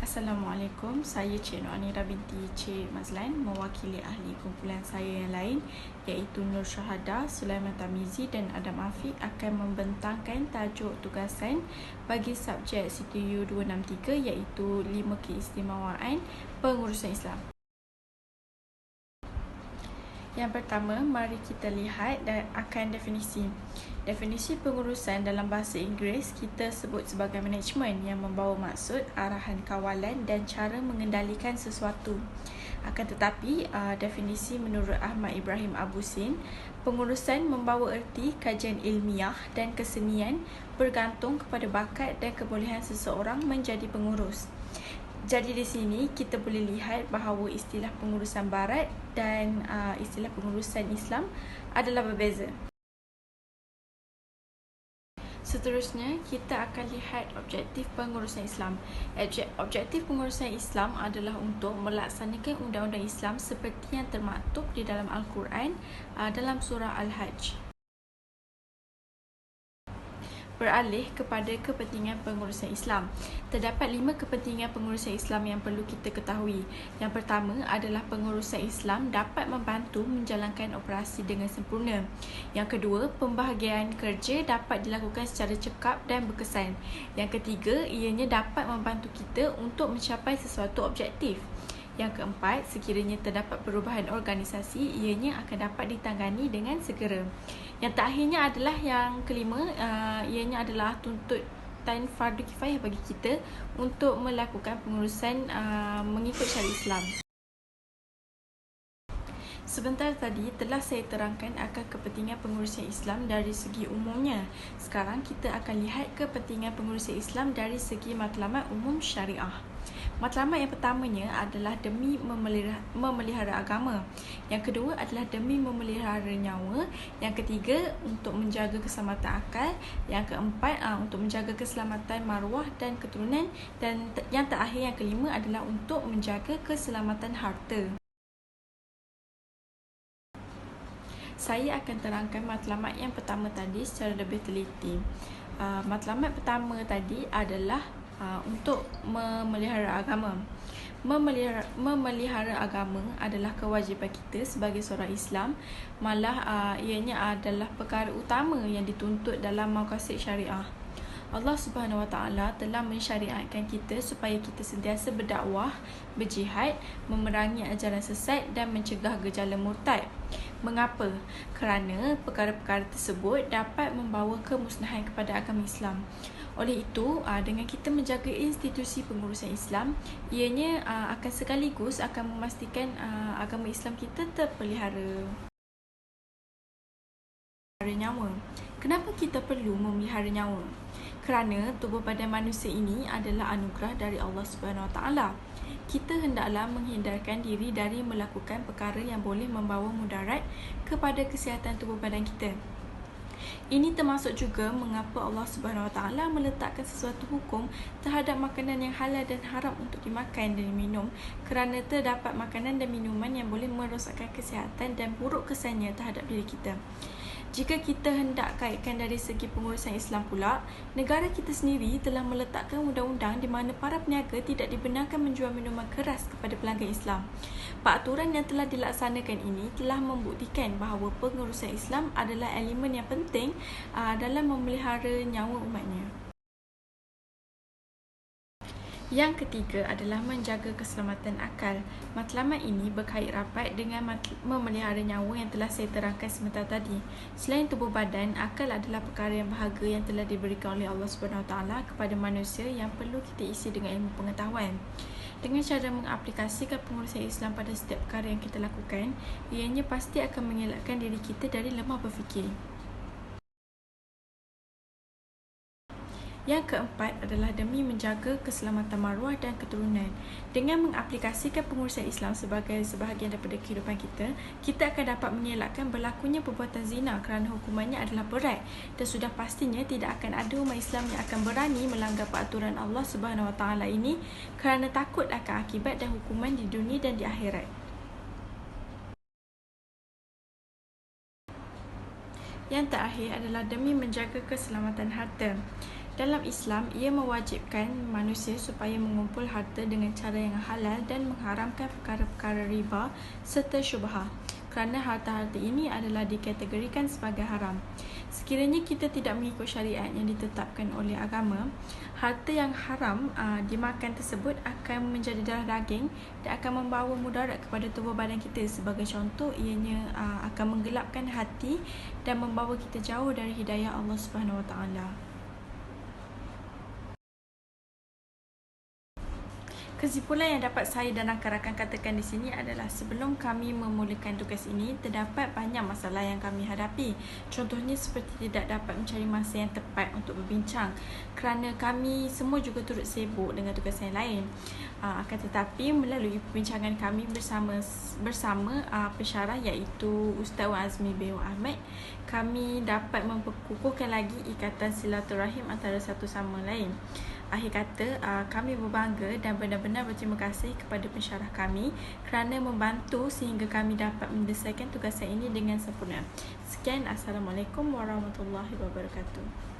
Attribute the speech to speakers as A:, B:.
A: Assalamualaikum, saya Cik Noanira binti Cik Mazlan mewakili ahli kumpulan saya yang lain iaitu Nur Syahada, Sulaiman Tamizi dan Adam Afiq akan membentangkan tajuk tugasan bagi subjek CTU 263 iaitu 5 keistimewaan pengurusan Islam. Yang pertama, mari kita lihat akan definisi. Definisi pengurusan dalam bahasa Inggeris kita sebut sebagai management yang membawa maksud, arahan kawalan dan cara mengendalikan sesuatu. Akan tetapi, definisi menurut Ahmad Ibrahim Abu Sin, pengurusan membawa erti kajian ilmiah dan kesenian bergantung kepada bakat dan kebolehan seseorang menjadi pengurus. Jadi di sini kita boleh lihat bahawa istilah pengurusan barat dan istilah pengurusan Islam adalah berbeza. Seterusnya, kita akan lihat objektif pengurusan Islam. Objektif pengurusan Islam adalah untuk melaksanakan undang-undang Islam seperti yang termaktub di dalam Al-Quran dalam surah Al-Hajj. Beralih kepada kepentingan pengurusan Islam. Terdapat 5 kepentingan pengurusan Islam yang perlu kita ketahui. Yang pertama adalah pengurusan Islam dapat membantu menjalankan operasi dengan sempurna. Yang kedua, pembahagian kerja dapat dilakukan secara cekap dan berkesan. Yang ketiga, ianya dapat membantu kita untuk mencapai sesuatu objektif. Yang keempat, sekiranya terdapat perubahan organisasi, ianya akan dapat ditangani dengan segera. Yang terakhirnya adalah yang kelima, ianya adalah tuntutan fardu kifayah bagi kita untuk melakukan pengurusan mengikut syariat Islam. Sebentar tadi telah saya terangkan akan kepentingan pengurusan Islam dari segi umumnya. Sekarang kita akan lihat kepentingan pengurusan Islam dari segi matlamat umum syariah. Matlamat yang pertamanya adalah demi memelihara agama. Yang kedua adalah demi memelihara nyawa. Yang ketiga untuk menjaga keselamatan akal. Yang keempat untuk menjaga keselamatan maruah dan keturunan. Dan yang terakhir, yang kelima adalah untuk menjaga keselamatan harta. Saya akan terangkan matlamat yang pertama tadi secara lebih teliti. Matlamat pertama tadi adalah untuk memelihara agama. Memelihara agama adalah kewajipan kita sebagai seorang Islam. Malah ianya adalah perkara utama yang dituntut dalam maqasid syariah. Allah Subhanahu Wa Taala telah mensyariatkan kita supaya kita sentiasa berdakwah, berjihad, memerangi ajaran sesat dan mencegah gejala murtad. Mengapa? Kerana perkara-perkara tersebut dapat membawa kemusnahan kepada agama Islam. Oleh itu, dengan kita menjaga institusi pengurusan Islam, ianya akan sekaligus akan memastikan agama Islam kita terpelihara. Nyawa. Kenapa kita perlu memelihara nyawa? Kerana tubuh badan manusia ini adalah anugerah dari Allah Subhanahu Wa Taala. Kita hendaklah menghindarkan diri dari melakukan perkara yang boleh membawa mudarat kepada kesihatan tubuh badan kita. Ini termasuk juga mengapa Allah Subhanahu Wa Taala meletakkan sesuatu hukum terhadap makanan yang halal dan haram untuk dimakan dan diminum, kerana terdapat makanan dan minuman yang boleh merosakkan kesihatan dan buruk kesannya terhadap diri kita. Jika kita hendak kaitkan dari segi pengurusan Islam pula, negara kita sendiri telah meletakkan undang-undang di mana para peniaga tidak dibenarkan menjual minuman keras kepada pelanggan Islam. Peraturan yang telah dilaksanakan ini telah membuktikan bahawa pengurusan Islam adalah elemen yang penting dalam memelihara nyawa umatnya. Yang ketiga adalah menjaga keselamatan akal. Matlamat ini berkait rapat dengan memelihara nyawa yang telah saya terangkan sebentar tadi. Selain tubuh badan, akal adalah perkara yang berharga yang telah diberikan oleh Allah Subhanahu Wa Taala kepada manusia yang perlu kita isi dengan ilmu pengetahuan. Dengan cara mengaplikasikan pengurusan Islam pada setiap perkara yang kita lakukan, ianya pasti akan mengelakkan diri kita dari lemah berfikir. Yang keempat adalah demi menjaga keselamatan maruah dan keturunan. Dengan mengaplikasikan pengurusan Islam sebagai sebahagian daripada kehidupan kita, kita akan dapat mengelakkan berlakunya perbuatan zina kerana hukumannya adalah berat dan sudah pastinya tidak akan ada umat Islam yang akan berani melanggar peraturan Allah Subhanahu Wa Taala ini kerana takut akan akibat dan hukuman di dunia dan di akhirat. Yang terakhir adalah demi menjaga keselamatan harta. Dalam Islam, ia mewajibkan manusia supaya mengumpul harta dengan cara yang halal dan mengharamkan perkara-perkara riba serta syubhah, kerana harta-harta ini adalah dikategorikan sebagai haram. Sekiranya kita tidak mengikut syariat yang ditetapkan oleh agama, harta yang haram dimakan tersebut akan menjadi darah daging dan akan membawa mudarat kepada tubuh badan kita. Sebagai contoh, ianya akan menggelapkan hati dan membawa kita jauh dari hidayah Allah Subhanahu Wa Taala. Kesimpulan yang dapat saya dan rakan-rakan katakan di sini adalah sebelum kami memulakan tugas ini, terdapat banyak masalah yang kami hadapi. Contohnya seperti tidak dapat mencari masa yang tepat untuk berbincang kerana kami semua juga turut sibuk dengan tugas yang lain. Akan tetapi melalui perbincangan kami bersama pensyarah iaitu Ustaz Wan Azmi bin Ahmad, kami dapat memperkukuhkan lagi ikatan silaturahim antara satu sama lain. Akhir kata, kami berbangga dan benar-benar berterima kasih kepada pensyarah kami kerana membantu sehingga kami dapat menyelesaikan tugasan ini dengan sempurna. Sekian, Assalamualaikum warahmatullahi wabarakatuh.